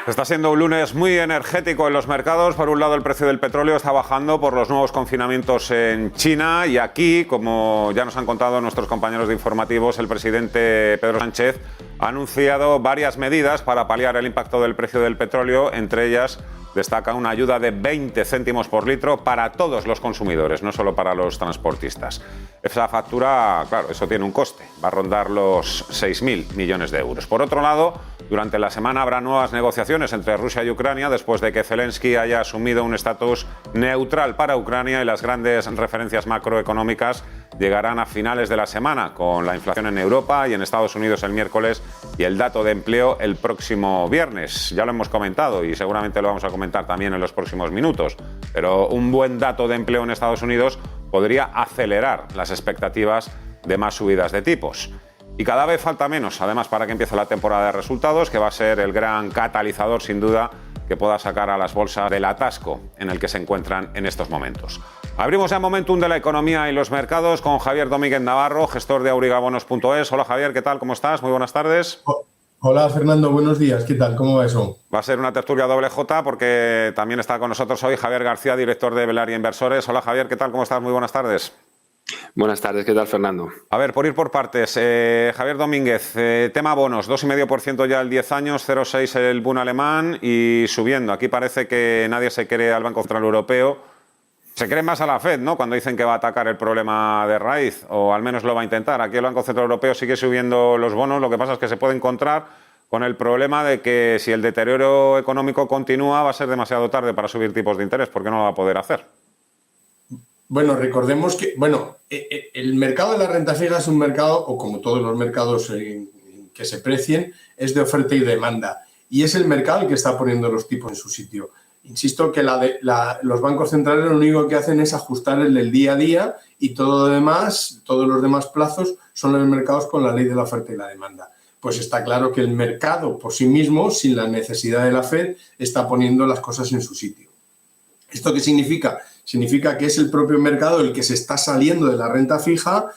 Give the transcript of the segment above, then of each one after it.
Está siendo un lunes muy energético en los mercados. Por un lado, el precio del petróleo está bajando por los nuevos confinamientos en China. Y aquí, como ya nos han contado nuestros compañeros de informativos, el presidente Pedro Sánchez ha anunciado varias medidas para paliar el impacto del precio del petróleo. Entre ellas, destaca una ayuda de 20 céntimos por litro para todos los consumidores, no solo para los transportistas. Esa factura, claro, eso tiene un coste. Va a rondar los 6.000 millones de euros. Por otro lado, durante la semana habrá nuevas negociaciones entre Rusia y Ucrania después de que Zelensky haya asumido un estatus neutral para Ucrania, y las grandes referencias macroeconómicas llegarán a finales de la semana, con la inflación en Europa y en Estados Unidos el miércoles y el dato de empleo el próximo viernes. Ya lo hemos comentado y seguramente lo vamos a comentar también en los próximos minutos, pero un buen dato de empleo en Estados Unidos podría acelerar las expectativas de más subidas de tipos. Y cada vez falta menos, además, para que empiece la temporada de resultados, que va a ser el gran catalizador, sin duda, que pueda sacar a las bolsas del atasco en el que se encuentran en estos momentos. Abrimos ya Momentum de la economía y los mercados con Javier Domínguez Navarro, gestor de aurigabonos.es. Hola Javier, ¿qué tal? ¿Cómo estás? Muy buenas tardes. Hola Fernando, buenos días. ¿Qué tal? ¿Cómo va eso? Va a ser una tertulia doble J porque también está con nosotros hoy Javier García, director de Belaria Inversores. Hola Javier, ¿qué tal? ¿Cómo estás? Muy buenas tardes. Buenas tardes, ¿qué tal, Fernando? A ver, por ir por partes, Javier Domínguez, tema bonos, 2,5% ya el 10 años, 0,6 el Bund alemán y subiendo. Aquí parece que nadie se cree al Banco Central Europeo. Se cree más a la Fed, ¿no?, cuando dicen que va a atacar el problema de raíz, o al menos lo va a intentar. Aquí el Banco Central Europeo sigue subiendo los bonos, lo que pasa es que se puede encontrar con el problema de que si el deterioro económico continúa va a ser demasiado tarde para subir tipos de interés, porque no lo va a poder hacer. Bueno, recordemos que el mercado de la renta fija es un mercado, o como todos los mercados que se precien, es de oferta y demanda. Y es el mercado el que está poniendo los tipos en su sitio. Insisto que los bancos centrales lo único que hacen es ajustar el día a día, y todo lo demás, todos los demás plazos son los mercados con la ley de la oferta y la demanda. Pues está claro que el mercado por sí mismo, sin la necesidad de la Fed, está poniendo las cosas en su sitio. ¿Esto qué significa? Significa que es el propio mercado el que se está saliendo de la renta fija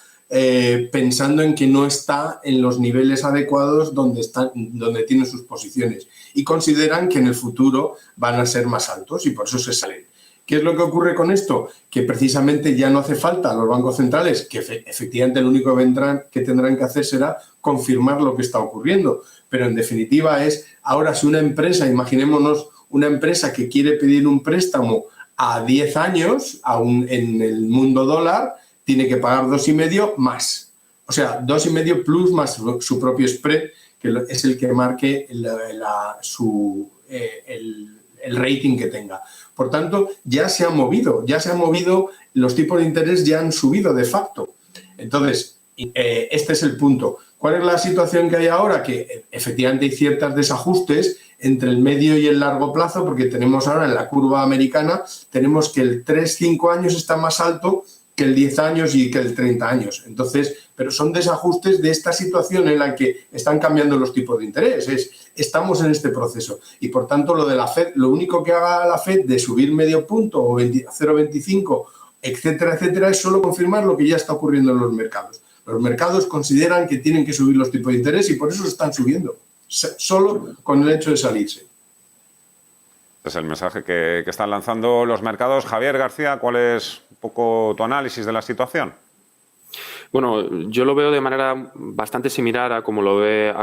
pensando en que no está en los niveles adecuados donde tienen sus posiciones, y consideran que en el futuro van a ser más altos y por eso se salen. ¿Qué es lo que ocurre con esto? Que precisamente ya no hace falta a los bancos centrales, que efectivamente lo único que tendrán que hacer será confirmar lo que está ocurriendo. Pero en definitiva es, ahora si una empresa, imaginémonos una empresa que quiere pedir un préstamo a 10 años en el mundo dólar, tiene que pagar 2,5 más. O sea, 2,5 plus más su propio spread, que es el que marque el rating que tenga. Por tanto, ya se ha movido, los tipos de interés ya han subido de facto. Entonces, este es el punto. ¿Cuál es la situación que hay ahora? Que efectivamente hay ciertos desajustes entre el medio y el largo plazo, porque tenemos ahora en la curva americana, tenemos que el 3-5 años está más alto que el 10 años y que el 30 años. Entonces, pero son desajustes de esta situación en la que están cambiando los tipos de interés. Estamos en este proceso. Y, por tanto, lo de la Fed, lo único que haga la Fed de subir medio punto o 0,25, etcétera, etcétera, es solo confirmar lo que ya está ocurriendo en los mercados. Los mercados consideran que tienen que subir los tipos de interés y por eso están subiendo, solo con el hecho de salirse. Es el mensaje que están lanzando los mercados. Javier García, ¿cuál es un poco tu análisis de la situación? Bueno, yo lo veo de manera bastante similar a como lo ve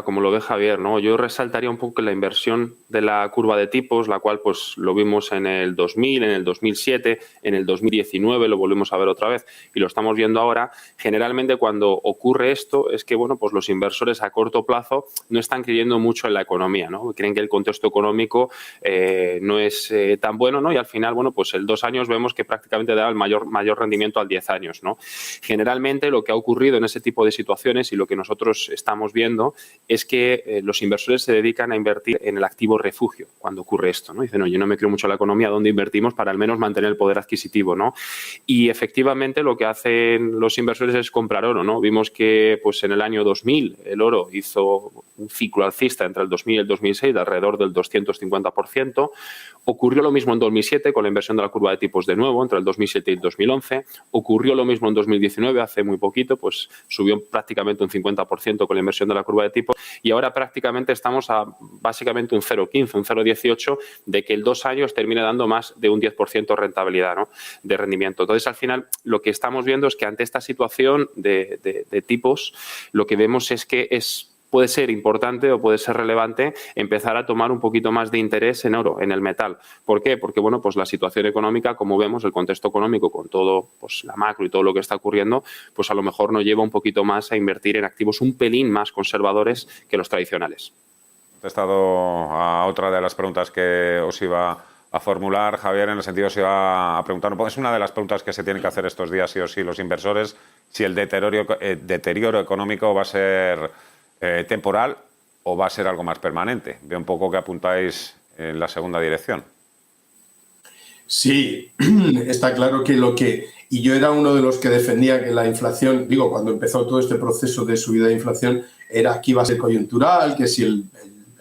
Javier, ¿no? Yo resaltaría un poco la inversión de la curva de tipos, la cual pues lo vimos en el 2000, en el 2007, en el 2019 lo volvimos a ver otra vez y lo estamos viendo ahora. Generalmente cuando ocurre esto es que bueno, pues los inversores a corto plazo no están creyendo mucho en la economía, ¿no? Creen que el contexto económico no es tan bueno, ¿no? Y al final, bueno, pues el 2 años vemos que prácticamente da el mayor rendimiento al 10 años, ¿no? Generalmente lo que ha ocurrido en ese tipo de situaciones y lo que nosotros estamos viendo es que los inversores se dedican a invertir en el activo refugio cuando ocurre esto, ¿no? Dicen, no, yo no me creo mucho en la economía, ¿dónde invertimos para al menos mantener el poder adquisitivo, ¿no? Y efectivamente lo que hacen los inversores es comprar oro, ¿no? Vimos que pues en el año 2000 el oro hizo un ciclo alcista entre el 2000 y el 2006 de alrededor del 250%. Ocurrió lo mismo en 2007 con la inversión de la curva de tipos de nuevo entre el 2007 y el 2011. Ocurrió lo mismo en 2019, hace muy poquito, poquito, pues subió prácticamente un 50% con la inversión de la curva de tipos y ahora prácticamente estamos a básicamente un 0,15, un 0,18 de que el 2 años termine dando más de un 10% rentabilidad, ¿no?, de rendimiento. Entonces, al final, lo que estamos viendo es que ante esta situación de tipos, lo que vemos es que puede ser importante o puede ser relevante empezar a tomar un poquito más de interés en oro, en el metal. ¿Por qué? Porque, bueno, pues la situación económica, como vemos, el contexto económico con todo, pues la macro y todo lo que está ocurriendo, pues a lo mejor nos lleva un poquito más a invertir en activos un pelín más conservadores que los tradicionales. He contestado a otra de las preguntas que os iba a formular, Javier, en el sentido se iba a preguntar, es una de las preguntas que se tienen que hacer estos días sí o sí los inversores, si el deterioro económico va a ser temporal o va a ser algo más permanente. Veo un poco que apuntáis en la segunda dirección. Sí, está claro que y yo era uno de los que defendía que la inflación, cuando empezó todo este proceso de subida de inflación, era que iba a ser coyuntural, que si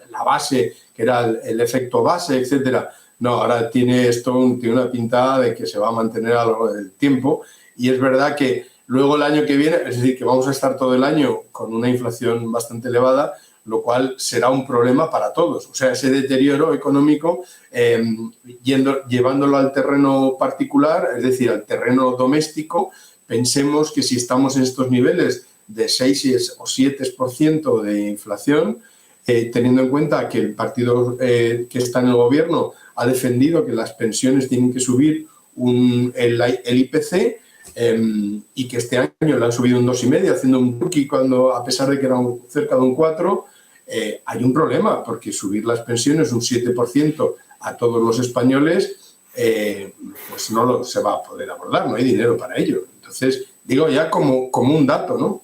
la base, que era el efecto base, etcétera. No, ahora tiene una pinta de que se va a mantener a lo largo del tiempo y es verdad que luego el año que viene, es decir, que vamos a estar todo el año con una inflación bastante elevada, lo cual será un problema para todos. O sea, ese deterioro económico, llevándolo al terreno particular, es decir, al terreno doméstico, pensemos que si estamos en estos niveles de 6 o 7% de inflación, teniendo en cuenta que el partido que está en el gobierno ha defendido que las pensiones tienen que subir el IPC, y que este año le han subido un 2,5, haciendo un rookie cuando, a pesar de que era cerca de un 4, hay un problema, porque subir las pensiones un 7% a todos los españoles, pues no se va a poder abordar, no hay dinero para ello. Entonces, digo ya como un dato, ¿no?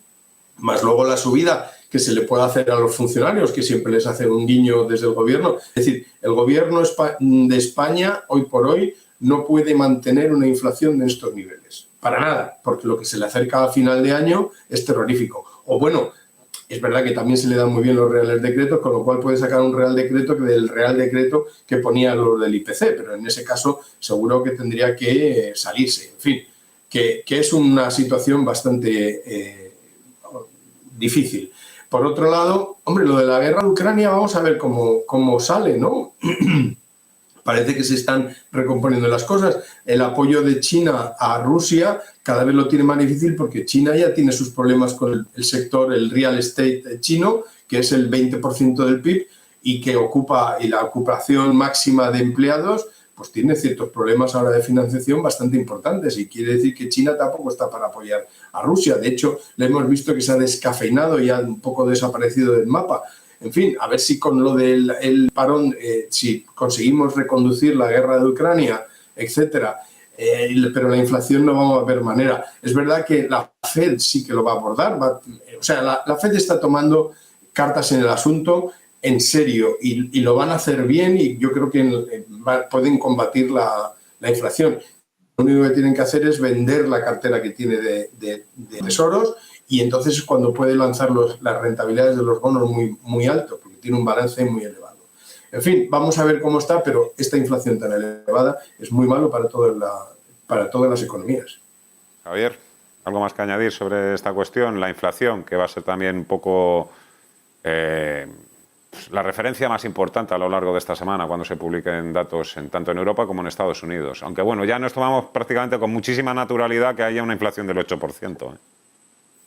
Más luego la subida que se le puede hacer a los funcionarios, que siempre les hace un guiño desde el gobierno. Es decir, el gobierno de España, hoy por hoy, no puede mantener una inflación de estos niveles. Para nada, porque lo que se le acerca a final de año es terrorífico. O bueno, es verdad que también se le dan muy bien los reales decretos, con lo cual puede sacar un real decreto del real decreto que ponía lo del IPC, pero en ese caso seguro que tendría que salirse. En fin, que es una situación bastante difícil. Por otro lado, hombre, lo de la guerra de Ucrania, vamos a ver cómo sale, ¿no? Parece que se están recomponiendo las cosas. El apoyo de China a Rusia cada vez lo tiene más difícil porque China ya tiene sus problemas con el sector, el real estate chino, que es el 20% del PIB y la ocupación máxima de empleados, pues tiene ciertos problemas ahora de financiación bastante importantes y quiere decir que China tampoco está para apoyar a Rusia. De hecho, le hemos visto que se ha descafeinado y ha un poco desaparecido del mapa. En fin, a ver si con lo del parón, si conseguimos reconducir la guerra de Ucrania, etcétera, pero la inflación no vamos a ver manera. Es verdad que la FED sí que lo va a abordar, la FED está tomando cartas en el asunto en serio y lo van a hacer bien y yo creo que pueden combatir la inflación. Lo único que tienen que hacer es vender la cartera que tiene de tesoros y entonces es cuando puede lanzar las rentabilidades de los bonos muy, muy alto, porque tiene un balance muy elevado. En fin, vamos a ver cómo está, pero esta inflación tan elevada es muy malo para todas las economías. Javier, ¿algo más que añadir sobre esta cuestión? La inflación, que va a ser también un poco la referencia más importante a lo largo de esta semana cuando se publiquen datos tanto en Europa como en Estados Unidos. Aunque bueno, ya nos tomamos prácticamente con muchísima naturalidad que haya una inflación del 8%.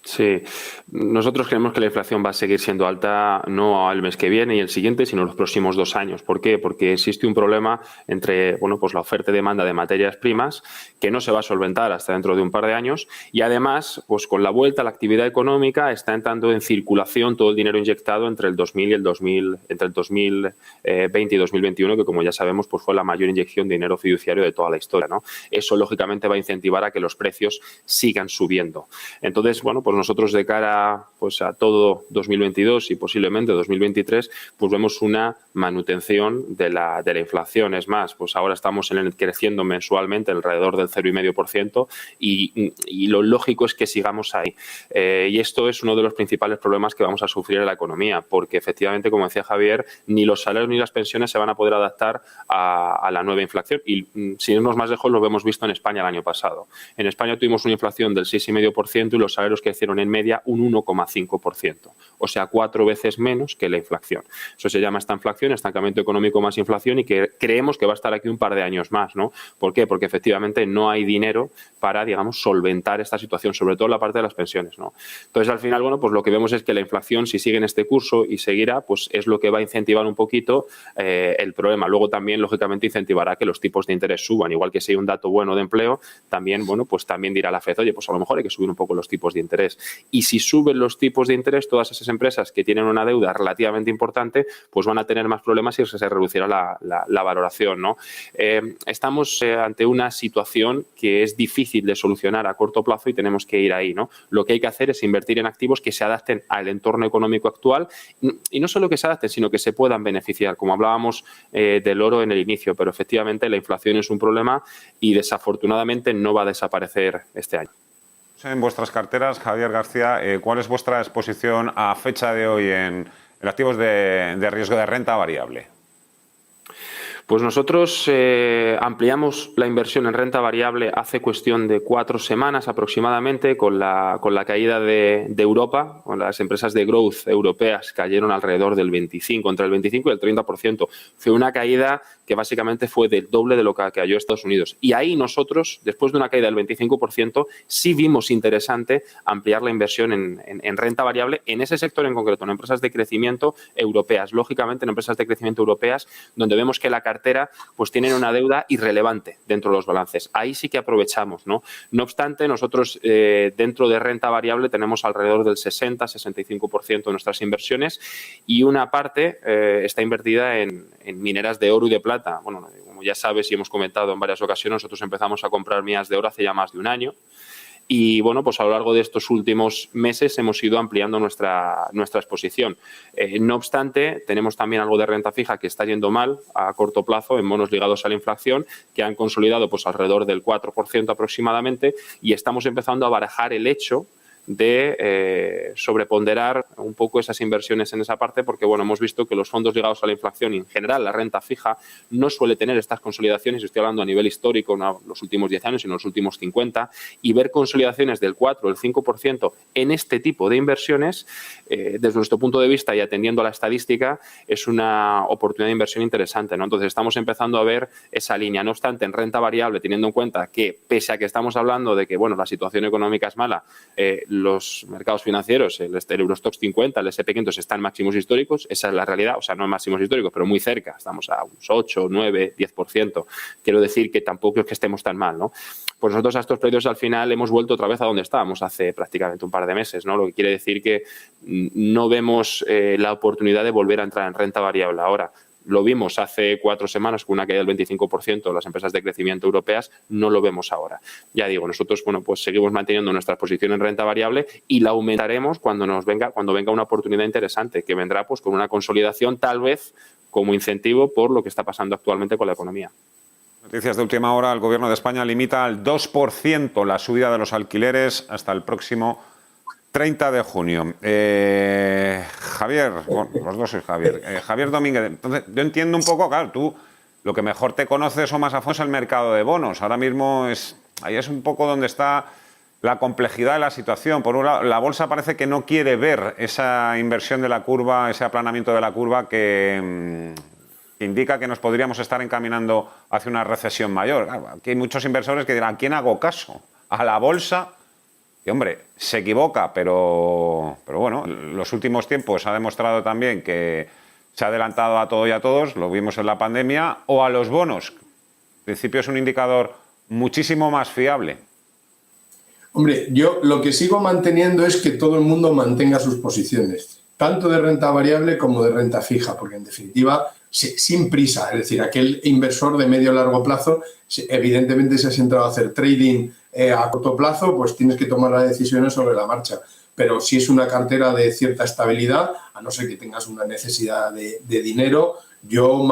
Sí, nosotros creemos que la inflación va a seguir siendo alta no al mes que viene y el siguiente, sino los próximos 2 años. ¿Por qué? Porque existe un problema entre pues la oferta y demanda de materias primas que no se va a solventar hasta dentro de un par de años y además, pues con la vuelta a la actividad económica está entrando en circulación todo el dinero inyectado entre el 2020 y 2021, que como ya sabemos, pues fue la mayor inyección de dinero fiduciario de toda la historia, ¿no? Eso lógicamente va a incentivar a que los precios sigan subiendo. Entonces, bueno, pues nosotros de cara pues a todo 2022 y posiblemente 2023 pues vemos una manutención de la inflación. Es más, pues ahora estamos creciendo mensualmente alrededor del 0,5% y lo lógico es que sigamos ahí. Y esto es uno de los principales problemas que vamos a sufrir en la economía, porque efectivamente, como decía Javier, ni los salarios ni las pensiones se van a poder adaptar a la nueva inflación. Y sin irnos más lejos, lo hemos visto en España el año pasado. En España tuvimos una inflación del 6,5% y los salarios crecieron crecieron en media un 1,5%, o sea, 4 veces menos que la inflación. Eso se llama estanflación, estancamiento económico más inflación, y que creemos que va a estar aquí un par de años más, ¿no? ¿Por qué? Porque efectivamente no hay dinero para, digamos, solventar esta situación, sobre todo en la parte de las pensiones, ¿no? Entonces, al final, bueno, pues lo que vemos es que la inflación, si sigue en este curso y seguirá, pues es lo que va a incentivar un poquito el problema. Luego también, lógicamente, incentivará que los tipos de interés suban, igual que si hay un dato bueno de empleo, también, bueno, pues también dirá la FED, oye, pues a lo mejor hay que subir un poco los tipos de interés. Y si suben los tipos de interés, todas esas empresas que tienen una deuda relativamente importante, pues van a tener más problemas y se reducirá la valoración, ¿no? Estamos ante una situación que es difícil de solucionar a corto plazo y tenemos que ir ahí, ¿no? Lo que hay que hacer es invertir en activos que se adapten al entorno económico actual, y no solo que se adapten, sino que se puedan beneficiar, como hablábamos del oro en el inicio, pero efectivamente la inflación es un problema y desafortunadamente no va a desaparecer este año. En vuestras carteras, Javier García, ¿cuál es vuestra exposición a fecha de hoy en activos de riesgo de renta variable? Pues nosotros ampliamos la inversión en renta variable hace cuestión de 4 semanas aproximadamente, con la caída de Europa. Con las empresas de growth europeas cayeron alrededor del 25, entre el 25 y el 30%. Fue una caída que básicamente fue del doble de lo que cayó Estados Unidos. Y ahí nosotros, después de una caída del 25%, sí vimos interesante ampliar la inversión en renta variable en ese sector en concreto, en empresas de crecimiento europeas. Lógicamente, en empresas de crecimiento europeas, donde vemos que la cartera pues tienen una deuda irrelevante dentro de los balances. Ahí sí que aprovechamos, ¿no? No obstante, nosotros dentro de renta variable tenemos alrededor del 60-65% de nuestras inversiones, y una parte está invertida en mineras de oro y de plata. Bueno, como ya sabes y hemos comentado en varias ocasiones, nosotros empezamos a comprar minas de oro hace ya más de un año. Y bueno, pues a lo largo de estos últimos meses hemos ido ampliando nuestra exposición. No obstante, tenemos también algo de renta fija que está yendo mal a corto plazo en bonos ligados a la inflación, que han consolidado pues alrededor del 4% aproximadamente, y estamos empezando a barajar el hecho de sobreponderar un poco esas inversiones en esa parte, porque bueno, hemos visto que los fondos ligados a la inflación y en general la renta fija no suele tener estas consolidaciones, estoy hablando a nivel histórico, no los últimos 10 años, sino los últimos 50, y ver consolidaciones del 4 o el 5% en este tipo de inversiones, desde nuestro punto de vista y atendiendo a la estadística, es una oportunidad de inversión interesante, ¿no? Entonces estamos empezando a ver esa línea. No obstante, en renta variable, teniendo en cuenta que pese a que estamos hablando de que bueno, la situación económica es mala, los mercados financieros, el Eurostoxx 50, el SP500 están en máximos históricos, esa es la realidad, o sea, no en máximos históricos, pero muy cerca, estamos a unos 8, 9, 10%. Quiero decir que tampoco es que estemos tan mal, ¿no? Pues nosotros a estos precios al final hemos vuelto otra vez a donde estábamos hace prácticamente un par de meses, ¿no? Lo que quiere decir que no vemos la oportunidad de volver a entrar en renta variable ahora. Lo vimos hace 4 semanas con una caída del 25% de las empresas de crecimiento europeas, no lo vemos ahora. Ya digo, nosotros bueno, pues seguimos manteniendo nuestra posición en renta variable y la aumentaremos cuando venga una oportunidad interesante, que vendrá pues con una consolidación tal vez como incentivo por lo que está pasando actualmente con la economía. Noticias de última hora. El Gobierno de España limita al 2% la subida de los alquileres hasta el próximo 30 de junio. Javier, bueno, los dos sois Javier. Javier Domínguez, entonces yo entiendo un poco, claro, tú lo que mejor te conoces o más a fondo es el mercado de bonos. Ahora mismo ahí es un poco donde está la complejidad de la situación. Por un lado, la bolsa parece que no quiere ver esa inversión de la curva, ese aplanamiento de la curva que indica que nos podríamos estar encaminando hacia una recesión mayor. Claro, aquí hay muchos inversores que dirán, ¿a quién hago caso? ¿A la bolsa? Y hombre, se equivoca, pero bueno, en los últimos tiempos ha demostrado también que se ha adelantado a todo y a todos, lo vimos en la pandemia, o a los bonos. En principio es un indicador muchísimo más fiable. Hombre, yo lo que sigo manteniendo es que todo el mundo mantenga sus posiciones, tanto de renta variable como de renta fija, porque en definitiva, sin prisa, es decir, aquel inversor de medio a largo plazo, evidentemente si has entrado a hacer trading a corto plazo, pues tienes que tomar las decisiones sobre la marcha. Pero si es una cartera de cierta estabilidad, a no ser que tengas una necesidad de dinero, yo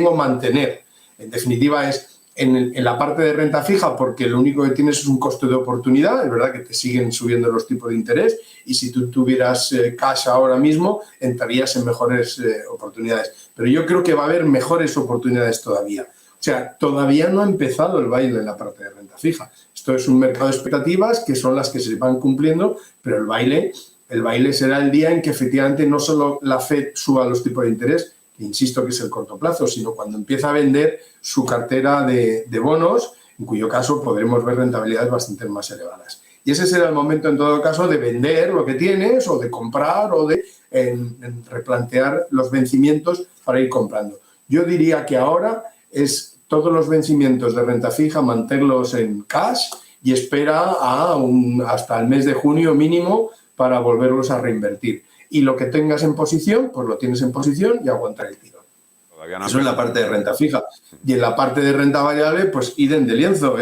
mantener. En definitiva es en la parte de renta fija, porque lo único que tienes es un costo de oportunidad. Es verdad que te siguen subiendo los tipos de interés y si tú tuvieras cash ahora mismo, entrarías en mejores oportunidades. Pero yo creo que va a haber mejores oportunidades todavía. O sea, todavía no ha empezado el baile en la parte de renta fija. Esto es un mercado de expectativas que son las que se van cumpliendo, pero el baile será el día en que efectivamente no solo la Fed suba los tipos de interés, que insisto que es el corto plazo, sino cuando empieza a vender su cartera de bonos, en cuyo caso podremos ver rentabilidades bastante más elevadas. Y ese será el momento, en todo caso, de vender lo que tienes o de comprar o de replantear los vencimientos para ir comprando. Yo diría que ahora es todos los vencimientos de renta fija mantenerlos en cash y espera hasta el mes de junio mínimo para volverlos a reinvertir. Y lo que tengas en posición, pues lo tienes en posición y aguantar el tirón. Eso es la parte de renta fija. Y en la parte de renta variable, pues idem de lienzo.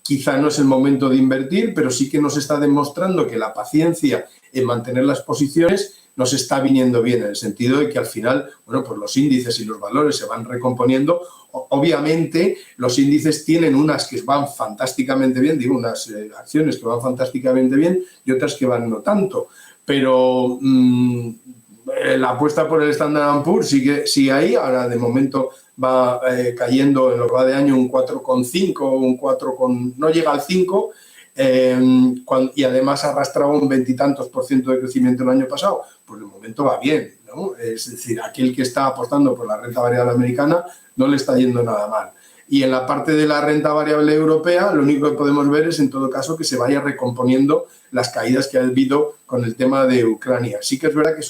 Quizá no es el momento de invertir, pero sí que nos está demostrando que la paciencia en mantener las posiciones nos está viniendo bien, en el sentido de que al final, bueno, pues los índices y los valores se van recomponiendo. Obviamente, los índices tienen unas que van fantásticamente bien, digo, unas acciones que van fantásticamente bien y otras que van no tanto. Pero la apuesta por el Standard & Poor's sigue ahí. Ahora, de momento, va cayendo en lo que va de año un 4,5, un 4, no llega al 5, y además arrastraba un 20 y tantos % de crecimiento el año pasado. Pues de momento va bien, ¿no? Es decir, aquel que está apostando por la renta variable americana no le está yendo nada mal. Y en la parte de la renta variable europea, lo único que podemos ver es, en todo caso, que se vaya recomponiendo las caídas que ha habido con el tema de Ucrania. Sí que es verdad que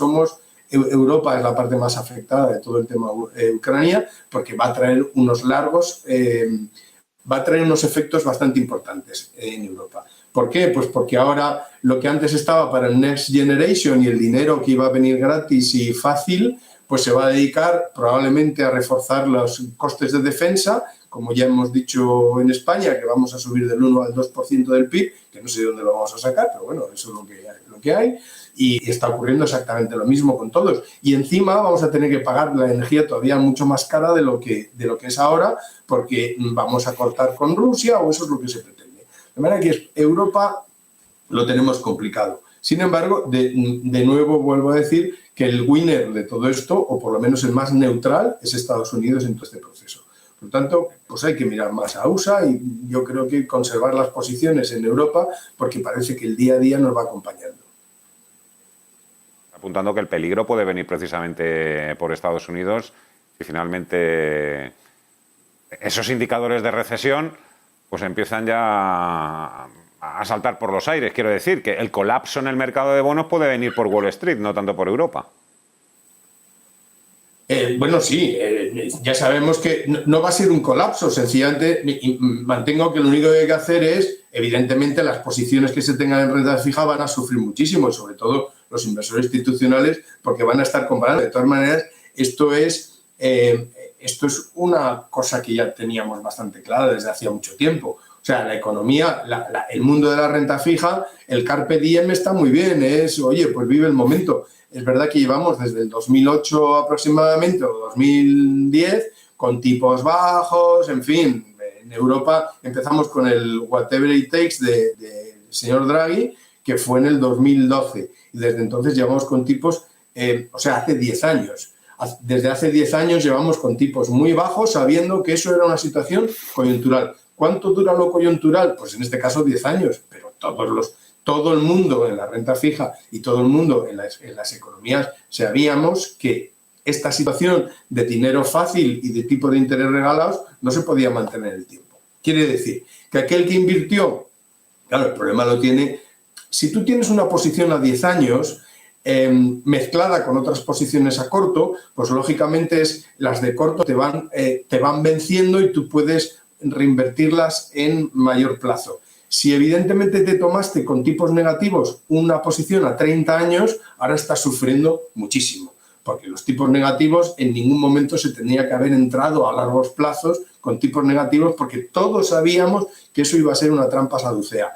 Europa es la parte más afectada de todo el tema Ucrania, porque va a traer unos efectos bastante importantes en Europa. ¿Por qué? Pues porque ahora lo que antes estaba para el Next Generation y el dinero que iba a venir gratis y fácil, pues se va a dedicar probablemente a reforzar los costes de defensa, como ya hemos dicho en España, que vamos a subir del 1 al 2% del PIB, que no sé de dónde lo vamos a sacar, pero bueno, eso es lo que hay. Y está ocurriendo exactamente lo mismo con todos. Y encima vamos a tener que pagar la energía todavía mucho más cara de lo que es ahora, porque vamos a cortar con Rusia, o eso es lo que se pretende. De manera que Europa lo tenemos complicado. Sin embargo, de nuevo vuelvo a decir que el winner de todo esto, o por lo menos el más neutral, es Estados Unidos en todo este proceso. Por lo tanto, pues hay que mirar más a USA y yo creo que conservar las posiciones en Europa, porque parece que el día a día nos va acompañando. Apuntando que el peligro puede venir precisamente por Estados Unidos y finalmente esos indicadores de recesión pues empiezan ya a saltar por los aires. Quiero decir que el colapso en el mercado de bonos puede venir por Wall Street, no tanto por Europa. Bueno, sí, ya sabemos que no va a ser un colapso, sencillamente mantengo que lo único que hay que hacer es, evidentemente, las posiciones que se tengan en renta fija van a sufrir muchísimo, sobre todo los inversores institucionales, porque van a estar comparando. De todas maneras, esto es una cosa que ya teníamos bastante clara desde hacía mucho tiempo. O sea, la economía, el mundo de la renta fija, el carpe diem está muy bien, oye, pues vive el momento. Es verdad que llevamos desde el 2008 aproximadamente, o 2010, con tipos bajos, en fin. En Europa empezamos con el whatever it takes de señor Draghi, que fue en el 2012. Y desde entonces llevamos con tipos, hace 10 años. Desde hace 10 años llevamos con tipos muy bajos, sabiendo que eso era una situación coyuntural. ¿Cuánto dura lo coyuntural? Pues en este caso 10 años, pero todo el mundo en la renta fija y todo el mundo en las economías sabíamos que esta situación de dinero fácil y de tipo de interés regalados no se podía mantener en el tiempo. Quiere decir que aquel que invirtió, claro, el problema lo tiene, si tú tienes una posición a 10 años mezclada con otras posiciones a corto, pues lógicamente las de corto te van venciendo y tú puedes reinvertirlas en mayor plazo. Si evidentemente te tomaste con tipos negativos una posición a 30 años, ahora estás sufriendo muchísimo, porque los tipos negativos en ningún momento se tendría que haber entrado a largos plazos con tipos negativos, porque todos sabíamos que eso iba a ser una trampa saducea.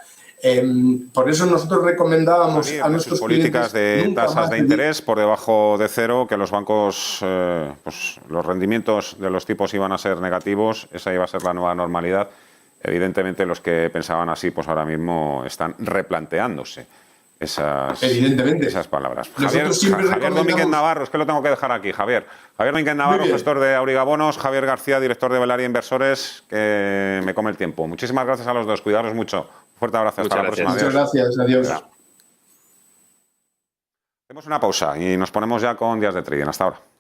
Por eso nosotros recomendábamos a nuestros políticas clientes de tasas de interés por debajo de cero, que los bancos, los rendimientos de los tipos iban a ser negativos, esa iba a ser la nueva normalidad. Evidentemente los que pensaban así, pues ahora mismo están replanteándose Evidentemente. esas palabras. Nosotros siempre Javier Domínguez Navarro, es que lo tengo que dejar aquí, Javier. Javier Domínguez Navarro, gestor de Aurigabonos, Javier García, director de Velaria Inversores, que me come el tiempo. Muchísimas gracias a los dos, cuidaros mucho. Un fuerte abrazo, hasta la próxima. Muchas gracias, adiós. Hacemos una pausa y nos ponemos ya con Días de Trading. Hasta ahora.